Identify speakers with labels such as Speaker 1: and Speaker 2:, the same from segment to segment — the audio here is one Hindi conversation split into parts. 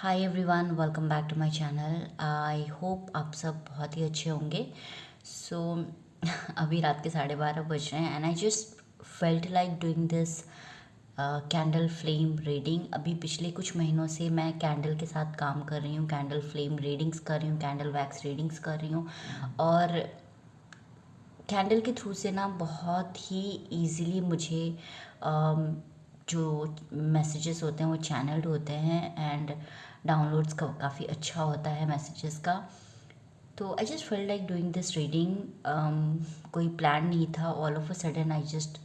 Speaker 1: Hi everyone, welcome back to my channel. I hope आप सब बहुत ही अच्छे होंगे। सो अभी रात के 12:30 बज रहे हैं and I just felt like doing this candle flame reading. अभी पिछले कुछ महीनों से मैं कैंडल के साथ काम कर रही हूँ, कैंडल फ्लेम रीडिंग्स कर रही हूँ, कैंडल वैक्स रीडिंग्स कर रही हूँ। और कैंडल के थ्रू से ना बहुत ही ईज़िली मुझे जो मैसेजेस होते हैं वो चैनल्ड होते हैं एंड डाउनलोड्स का काफ़ी अच्छा होता है मैसेजेस का। तो I just felt like doing this reading. कोई प्लान नहीं था, all of a sudden I just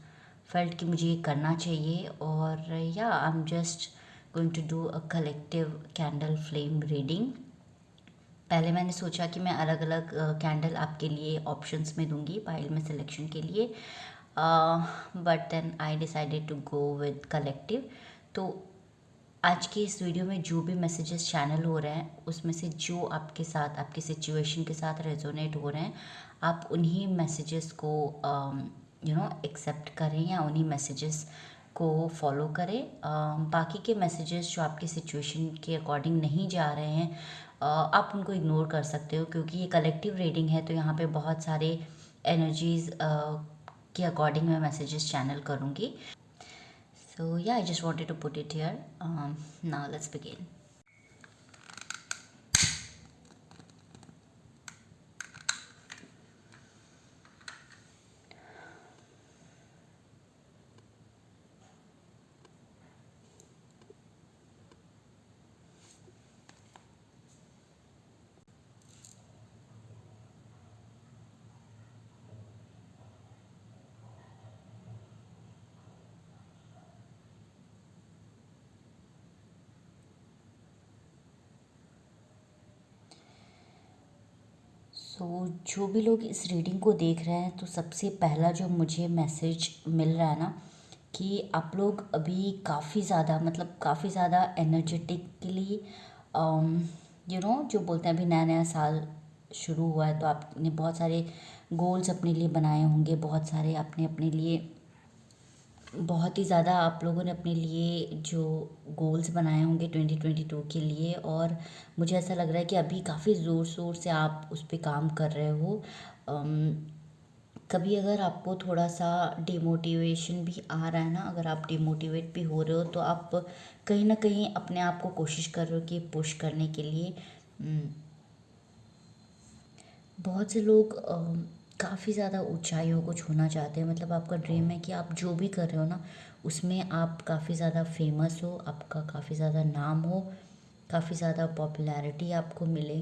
Speaker 1: felt कि मुझे ये करना चाहिए। और या I am just going to do a collective candle flame reading. पहले मैंने सोचा कि मैं अलग अलग कैंडल आपके लिए ऑप्शंस में दूंगी पाइल में सिलेक्शन के लिए, but then I decided to go with collective. तो आज के इस वीडियो में जो भी मैसेजेस चैनल हो रहे हैं उसमें से जो आपके साथ आपकी सिचुएशन के साथ रेजोनेट हो रहे हैं, आप उन्हीं मैसेजेस को एक्सेप्ट करें या उन्हीं मैसेजेस को फॉलो करें। बाकी के मैसेजेस जो आपके सिचुएशन के अकॉर्डिंग नहीं जा रहे हैं, आप उनको इग्नोर कर सकते हो, क्योंकि ये कलेक्टिव रीडिंग है। तो यहाँ पे बहुत सारे एनर्जीज के अकॉर्डिंग मैं मैसेजेस चैनल करूँगी। So yeah, I just wanted to put it here. Now let's begin. जो भी लोग इस रीडिंग को देख रहे हैं, तो सबसे पहला जो मुझे मैसेज मिल रहा है ना, कि आप लोग अभी काफ़ी ज़्यादा काफ़ी ज़्यादा एनर्जेटिकली जो बोलते हैं, अभी नया नया साल शुरू हुआ है तो आपने बहुत सारे गोल्स अपने लिए बनाए होंगे, बहुत सारे आपने अपने लिए बहुत ही ज़्यादा आप लोगों ने अपने लिए जो गोल्स बनाए होंगे 2022 के लिए। और मुझे ऐसा लग रहा है कि अभी काफ़ी ज़ोर शोर से आप उस पे काम कर रहे हो। कभी अगर आपको थोड़ा सा डिमोटिवेशन भी आ रहा है ना, अगर आप डिमोटिवेट भी हो रहे हो, तो आप कहीं ना कहीं अपने आप को कोशिश कर रहे हो कि पुश करने के लिए। बहुत से लोग काफ़ी ज़्यादा ऊंचाइयों को छूना चाहते हैं। मतलब आपका ड्रीम है कि आप जो भी कर रहे हो ना, उसमें आप काफ़ी ज़्यादा फेमस हो, आपका काफ़ी ज़्यादा नाम हो, काफ़ी ज़्यादा पॉपुलैरिटी आपको मिले।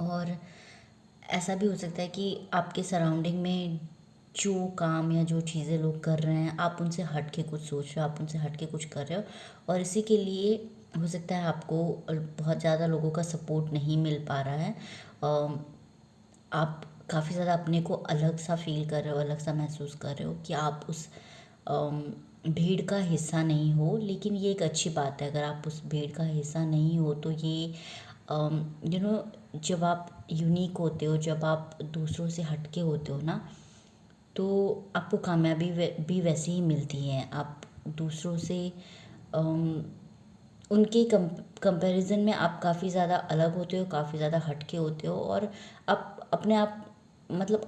Speaker 1: और ऐसा भी हो सकता है कि आपके सराउंडिंग में जो काम या जो चीज़ें लोग कर रहे हैं, आप उनसे हट के कुछ सोच रहे हो, आप उनसे हट के कुछ कर रहे हो। और इसी के लिए हो सकता है आपको बहुत ज़्यादा लोगों का सपोर्ट नहीं मिल पा रहा है। आप काफ़ी ज़्यादा अपने को अलग सा फील कर रहे हो, अलग सा महसूस कर रहे हो कि आप उस भीड़ का हिस्सा नहीं हो। लेकिन ये एक अच्छी बात है, अगर आप उस भीड़ का हिस्सा नहीं हो तो ये जब आप यूनिक होते हो, जब आप दूसरों से हटके होते हो ना, तो आपको कामयाबी भी वैसे ही मिलती है। आप दूसरों से अम, उनके कंपैरिजन में आप काफ़ी ज़्यादा अलग होते हो, काफ़ी ज़्यादा हटके होते हो। और आप अपने आप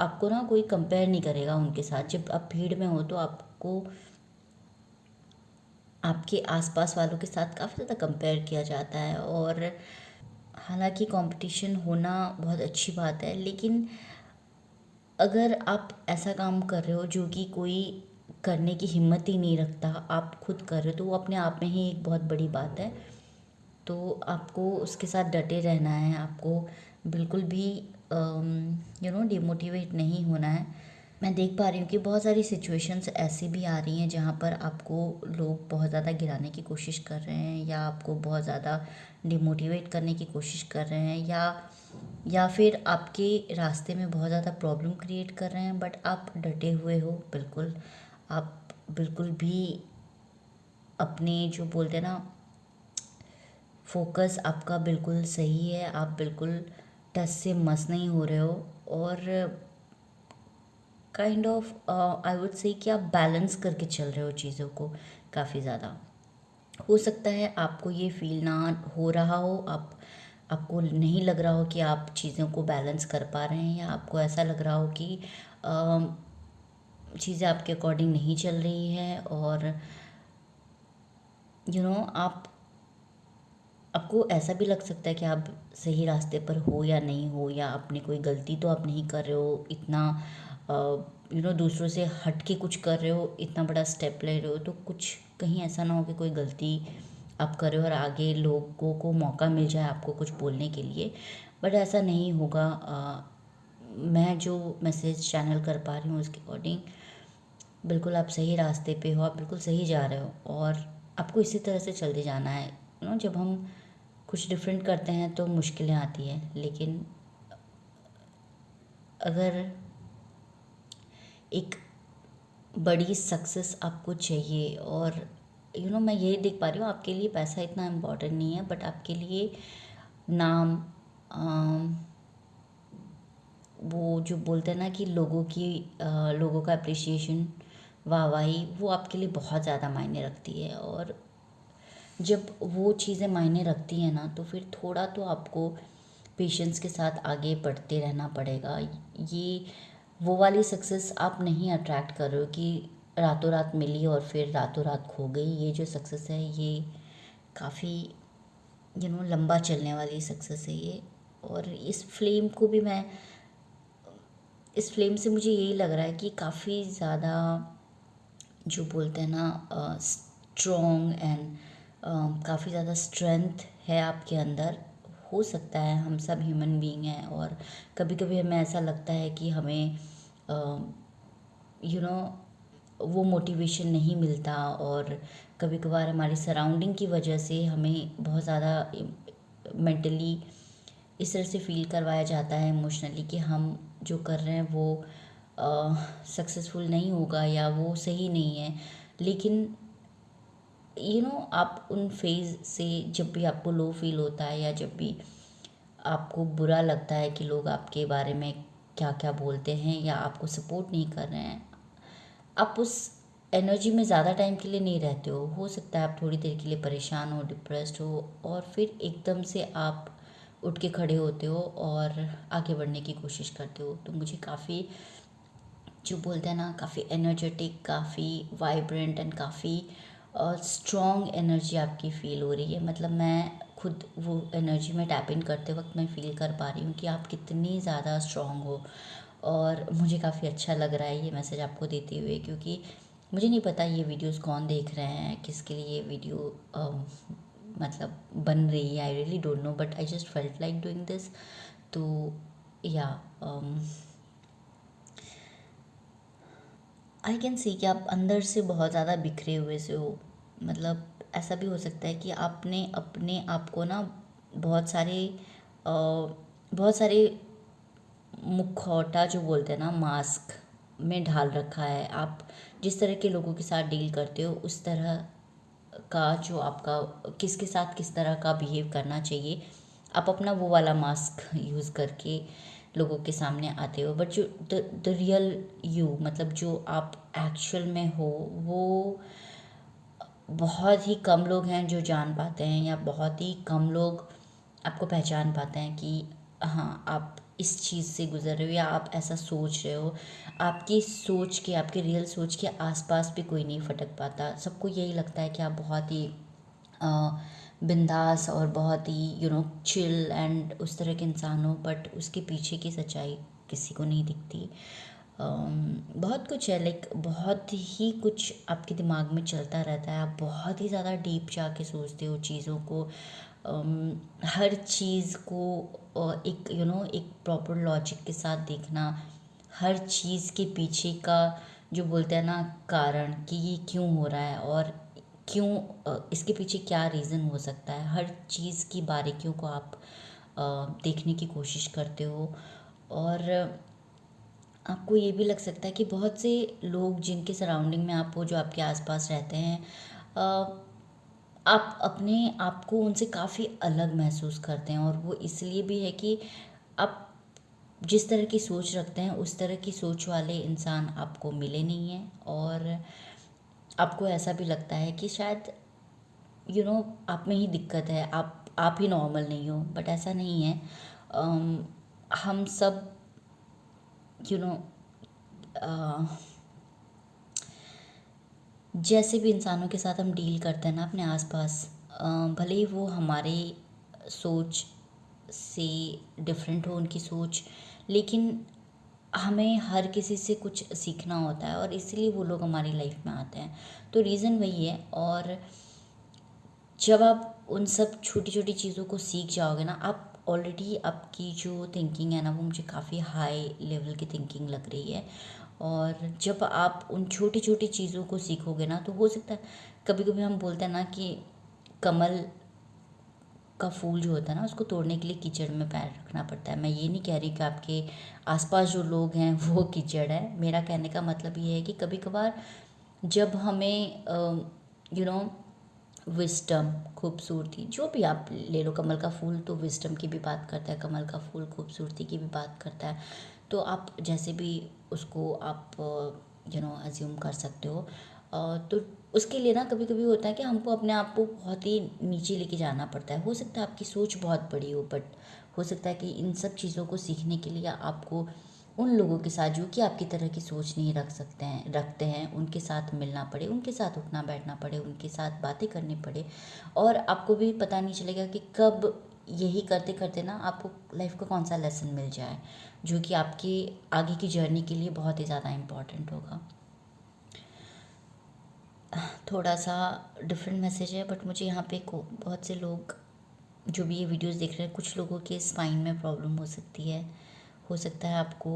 Speaker 1: आपको ना कोई कंपेयर नहीं करेगा उनके साथ। जब आप भीड़ में हो तो आपको आपके आसपास वालों के साथ काफ़ी ज़्यादा कंपेयर किया जाता है। और हालांकि कंपटीशन होना बहुत अच्छी बात है, लेकिन अगर आप ऐसा काम कर रहे हो जो कि कोई करने की हिम्मत ही नहीं रखता, आप खुद कर रहे हो, तो वो अपने आप में ही एक बहुत बड़ी बात है। तो आपको उसके साथ डटे रहना है, आपको बिल्कुल भी डिमोटिवेट नहीं होना है। मैं देख पा रही हूँ कि बहुत सारी सिचुएशंस ऐसी भी आ रही हैं जहाँ पर आपको लोग बहुत ज़्यादा गिराने की कोशिश कर रहे हैं, या आपको बहुत ज़्यादा डिमोटिवेट करने की कोशिश कर रहे हैं, या फिर आपके रास्ते में बहुत ज़्यादा प्रॉब्लम क्रिएट कर रहे हैं। बट आप डटे हुए हो, बिल्कुल। आप बिल्कुल भी अपने जो बोलते हैं ना, फोकस आपका बिल्कुल सही है, आप बिल्कुल टस से मस नहीं हो रहे हो। और kind of I would say कि आप बैलेंस करके चल रहे हो चीज़ों को काफ़ी ज़्यादा। हो सकता है आपको ये फ़ील ना हो रहा हो, आपको नहीं लग रहा हो कि आप चीज़ों को बैलेंस कर पा रहे हैं, या आपको ऐसा लग रहा हो कि चीज़ें आपके अकॉर्डिंग नहीं चल रही है, और यू नो आप आपको ऐसा भी लग सकता है कि आप सही रास्ते पर हो या नहीं हो, या अपनी कोई गलती तो आप नहीं कर रहे हो इतना, दूसरों से हट के कुछ कर रहे हो, इतना बड़ा स्टेप ले रहे हो, तो कुछ कहीं ऐसा ना हो कि कोई गलती आप कर रहे हो और आगे लोगों को मौका मिल जाए आपको कुछ बोलने के लिए। बट ऐसा नहीं होगा। मैं जो मैसेज चैनल कर पा रही हूँ उसके अकॉर्डिंग बिल्कुल आप सही रास्ते पे हो, आप बिल्कुल सही जा रहे हो, और आपको इसी तरह से चलते जाना है। जब हम कुछ डिफरेंट करते हैं तो मुश्किलें आती हैं, लेकिन अगर एक बड़ी सक्सेस आपको चाहिए, और मैं यही देख पा रही हूँ आपके लिए पैसा इतना इम्पोर्टेंट नहीं है, बट आपके लिए नाम, वो जो बोलते हैं ना कि लोगों का अप्रिसिएशन, वाहवाही, वो आपके लिए बहुत ज़्यादा मायने रखती है। और जब वो चीज़ें मायने रखती हैं ना, तो फिर थोड़ा तो आपको पेशेंस के साथ आगे बढ़ते रहना पड़ेगा। ये वो वाली सक्सेस आप नहीं अट्रैक्ट कर रहे हो कि रातों रात मिली और फिर रातों रात खो गई। ये जो सक्सेस है ये काफ़ी लंबा चलने वाली सक्सेस है ये। और इस फ्लेम से मुझे यही लग रहा है कि काफ़ी ज़्यादा, जो बोलते हैं ना, स्ट्रॉन्ग एंड काफ़ी ज़्यादा स्ट्रेंथ है आपके अंदर। हो सकता है, हम सब ह्यूमन बीइंग हैं, और कभी कभी हमें ऐसा लगता है कि हमें यू नो वो मोटिवेशन नहीं मिलता, और कभी कभार हमारी सराउंडिंग की वजह से हमें बहुत ज़्यादा मेंटली इस तरह से फील करवाया जाता है, इमोशनली, कि हम जो कर रहे हैं वो सक्सेसफुल नहीं होगा या वो सही नहीं है। लेकिन आप उन फेज़ से, जब भी आपको लो फील होता है या जब भी आपको बुरा लगता है कि लोग आपके बारे में क्या क्या बोलते हैं या आपको सपोर्ट नहीं कर रहे हैं, आप उस एनर्जी में ज़्यादा टाइम के लिए नहीं रहते हो सकता है आप थोड़ी देर के लिए परेशान हो, डिप्रेस्ड हो, और फिर एकदम से आप उठ के खड़े होते हो और आगे बढ़ने की कोशिश करते हो। तो मुझे काफ़ी, जो बोलते हैं ना, काफ़ी एनर्जेटिक, काफ़ी वाइब्रेंट एंड काफ़ी स्ट्रॉन्ग एनर्जी आपकी फ़ील हो रही है। मतलब मैं खुद वो एनर्जी में टैप इन करते वक्त मैं फ़ील कर पा रही हूँ कि आप कितनी ज़्यादा स्ट्रॉन्ग हो। और मुझे काफ़ी अच्छा लग रहा है ये मैसेज आपको देते हुए, क्योंकि मुझे नहीं पता ये वीडियोस कौन देख रहे हैं, किसके लिए ये वीडियो मतलब बन रही है। I really don't know, but I just felt like doing this. तो या आई कैन सी कि आप अंदर से बहुत ज़्यादा बिखरे हुए से हो। मतलब ऐसा भी हो सकता है कि आपने अपने आप को ना बहुत सारे मुखौटा, जो बोलते हैं ना, मास्क में ढाल रखा है। आप जिस तरह के लोगों के साथ डील करते हो, उस तरह का, जो आपका किसके साथ किस तरह का बिहेव करना चाहिए, आप अपना वो वाला मास्क यूज़ करके लोगों के सामने आते हो। बट जो द रियल यू, मतलब जो आप एक्चुअल में हो, वो बहुत ही कम लोग हैं जो जान पाते हैं, या बहुत ही कम लोग आपको पहचान पाते हैं कि हाँ, आप इस चीज़ से गुज़र रहे हो या आप ऐसा सोच रहे हो। आपकी सोच के, आपके रियल सोच के आसपास भी कोई नहीं फटक पाता। सबको यही लगता है कि आप बहुत ही बिंदास और बहुत ही चिल एंड उस तरह के इंसान हो, बट उसके पीछे की सच्चाई किसी को नहीं दिखती। बहुत कुछ है, लाइक बहुत ही कुछ आपके दिमाग में चलता रहता है। आप बहुत ही ज़्यादा डीप जाके सोचते हो चीज़ों को, हर चीज़ को एक प्रॉपर लॉजिक के साथ देखना, हर चीज़ के पीछे का, जो बोलते हैं ना, कारण कि ये क्यों हो रहा है, और क्यों इसके पीछे क्या रीज़न हो सकता है, हर चीज़ की बारीकियों को आप देखने की कोशिश करते हो। और आपको ये भी लग सकता है कि बहुत से लोग जिनके सराउंडिंग में आप हो, जो आपके आसपास रहते हैं, आप अपने आप को उनसे काफ़ी अलग महसूस करते हैं। और वो इसलिए भी है कि आप जिस तरह की सोच रखते हैं, उस तरह की सोच वाले इंसान आपको मिले नहीं हैं, और आपको ऐसा भी लगता है कि शायद आप में ही दिक्कत है, आप ही नॉर्मल नहीं हो, बट ऐसा नहीं है। हम सब यू नो जैसे भी इंसानों के साथ हम डील करते हैं ना अपने आसपास, भले ही वो हमारे सोच से डिफरेंट हो उनकी सोच, लेकिन हमें हर किसी से कुछ सीखना होता है और इसीलिए वो लोग हमारी लाइफ में आते हैं। तो रीज़न वही है। और जब आप उन सब छोटी छोटी चीज़ों को सीख जाओगे ना, आप ऑलरेडी आपकी जो थिंकिंग है ना, वो मुझे काफ़ी हाई लेवल की थिंकिंग लग रही है। और जब आप उन छोटी छोटी चीज़ों को सीखोगे ना, तो हो सकता है कभी कभी हम बोलते हैं ना कि कमल का फूल जो होता है ना, उसको तोड़ने के लिए कीचड़ में पैर रखना पड़ता है। मैं ये नहीं कह रही कि आपके आसपास जो लोग हैं वो कीचड़ है। मेरा कहने का मतलब ये है कि कभी कभार जब हमें यू नो विस्डम, खूबसूरती, जो भी आप ले लो, कमल का फूल तो विस्डम की भी बात करता है, कमल का फूल खूबसूरती की भी बात करता है। तो आप जैसे भी उसको आप अज्यूम कर सकते हो। तो उसके लिए ना कभी कभी होता है कि हमको अपने आप को बहुत ही नीचे लेके जाना पड़ता है। हो सकता है आपकी सोच बहुत बड़ी हो, बट हो सकता है कि इन सब चीज़ों को सीखने के लिए आपको उन लोगों के साथ, जो कि आपकी तरह की सोच नहीं रखते हैं, उनके साथ मिलना पड़े, उनके साथ उठना बैठना पड़े, उनके साथ बातें करनी पड़े। और आपको भी पता नहीं चलेगा कि कब यही करते करते ना आपको लाइफ का कौन सा लेसन मिल जाए, जो कि आपकी आगे की जर्नी के लिए बहुत ही ज़्यादा इम्पॉर्टेंट होगा। थोड़ा सा डिफरेंट मैसेज है, बट मुझे यहाँ पे को बहुत से लोग जो भी ये वीडियोस देख रहे हैं, कुछ लोगों के स्पाइन में प्रॉब्लम हो सकती है। हो सकता है आपको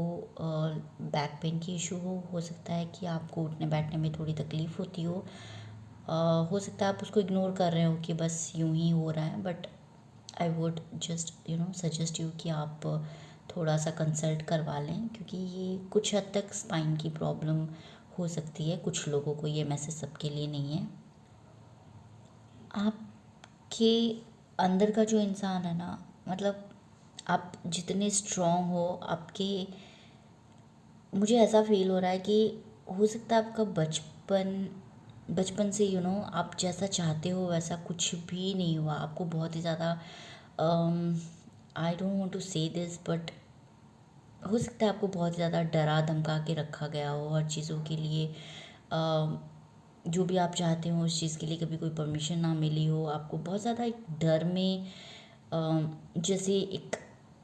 Speaker 1: बैक पेन की इशू हो सकता है कि आपको उठने बैठने में थोड़ी तकलीफ़ होती हो सकता है आप उसको इग्नोर कर रहे हो कि बस यूं ही हो रहा है। But I would just suggest you कि आप थोड़ा सा कंसल्ट करवा लें, क्योंकि ये कुछ हद तक स्पाइन की प्रॉब्लम हो सकती है कुछ लोगों को। ये मैसेज सबके लिए नहीं है। आपके अंदर का जो इंसान है ना, मतलब आप जितने स्ट्रांग हो, आपके मुझे ऐसा फील हो रहा है कि हो सकता है आपका बचपन से आप जैसा चाहते हो वैसा कुछ भी नहीं हुआ। आपको बहुत ही ज़्यादा आई डोंट वांट टू से दिस, बट हो सकता है आपको बहुत ज़्यादा डरा धमका के रखा गया हो हर चीज़ों के लिए। जो भी आप चाहते हो उस चीज़ के लिए कभी कोई परमिशन ना मिली हो। आपको बहुत ज़्यादा एक डर में जैसे एक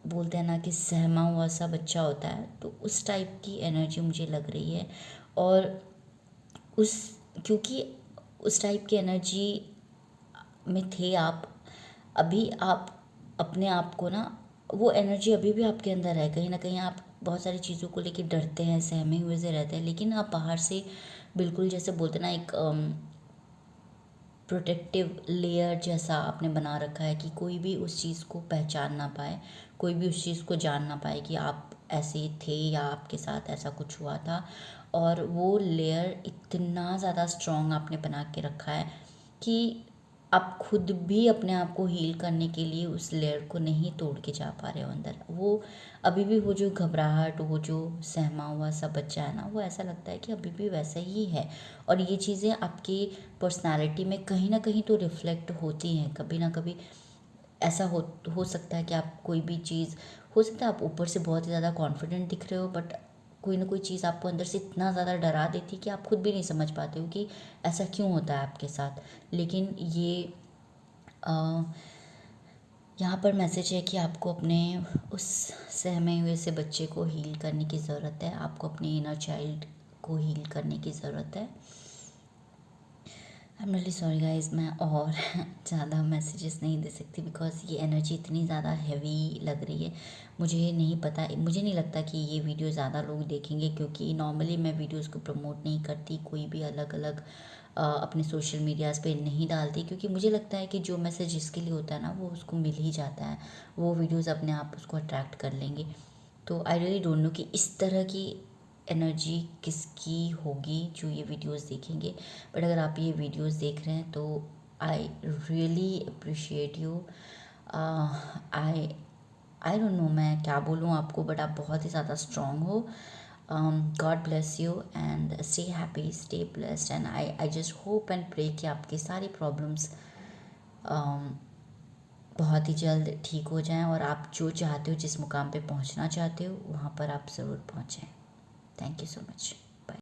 Speaker 1: बोलते हैं ना कि सहमा हुआ सा बच्चा होता है, तो उस टाइप की एनर्जी मुझे लग रही है। और उस क्योंकि उस टाइप की एनर्जी में थे आप, अभी आप अपने आप को ना, वो एनर्जी अभी भी आपके अंदर है। कहीं ना कहीं आप बहुत सारी चीज़ों को लेके डरते हैं, सहमे हुए से रहते हैं, लेकिन आप बाहर से बिल्कुल जैसे बोलते हैं ना एक प्रोटेक्टिव लेयर जैसा आपने बना रखा है कि कोई भी उस चीज़ को पहचान ना पाए, कोई भी उस चीज़ को जान ना पाए कि आप ऐसे थे या आपके साथ ऐसा कुछ हुआ था। और वो लेयर इतना ज़्यादा स्ट्रॉन्ग आपने बना के रखा है कि आप खुद भी अपने आप को हील करने के लिए उस लेयर को नहीं तोड़ के जा पा रहे हो अंदर। वो अभी भी वो जो घबराहट, वो जो सहमा हुआ सा बच्चा है ना, वो ऐसा लगता है कि अभी भी वैसा ही है। और ये चीज़ें आपकी पर्सनालिटी में कहीं ना कहीं तो रिफ्लेक्ट होती हैं कभी ना कभी। ऐसा हो सकता है कि आप कोई भी चीज़, हो सकता है आप ऊपर से बहुत ही ज़्यादा कॉन्फिडेंट दिख रहे हो, बट कोई ना कोई चीज़ आपको अंदर से इतना ज़्यादा डरा देती है कि आप खुद भी नहीं समझ पाते हो कि ऐसा क्यों होता है आपके साथ। लेकिन ये अ, यहाँ पर मैसेज है कि आपको अपने उस सहमे हुए से बच्चे को हील करने की ज़रूरत है। आपको अपने इनर चाइल्ड को हील करने की ज़रूरत है। I am really sorry guys, मैं और ज़्यादा मैसेजेस नहीं दे सकती बिकॉज ये एनर्जी इतनी ज़्यादा हैवी लग रही है। मुझे नहीं पता, मुझे नहीं लगता कि ये वीडियो ज़्यादा लोग देखेंगे, क्योंकि नॉर्मली मैं वीडियोस को प्रमोट नहीं करती, कोई भी अलग अलग अपने सोशल मीडियाज़ पे नहीं डालती, क्योंकि मुझे लगता है कि जो मैसेज जिसके लिए होता है ना, वो उसको मिल ही जाता है। वो वीडियोज़ अपने आप उसको अट्रैक्ट कर लेंगे। तो आई रियली डोंट नो कि इस तरह की एनर्जी किसकी होगी जो ये वीडियोस देखेंगे। बट अगर आप ये वीडियोस देख रहे हैं तो I really appreciate you. I I don't know मैं क्या बोलूँ आपको, बट आप बहुत ही ज़्यादा स्ट्रॉन्ग हो। God bless you and stay happy, stay blessed, and I just hope and pray कि आपकी सारी प्रॉब्लम्स बहुत ही जल्द ठीक हो जाएं और आप जो चाहते हो, जिस मुकाम पे पहुंचना चाहते हो, वहाँ पर आप ज़रूर पहुँचें। Thank you so much.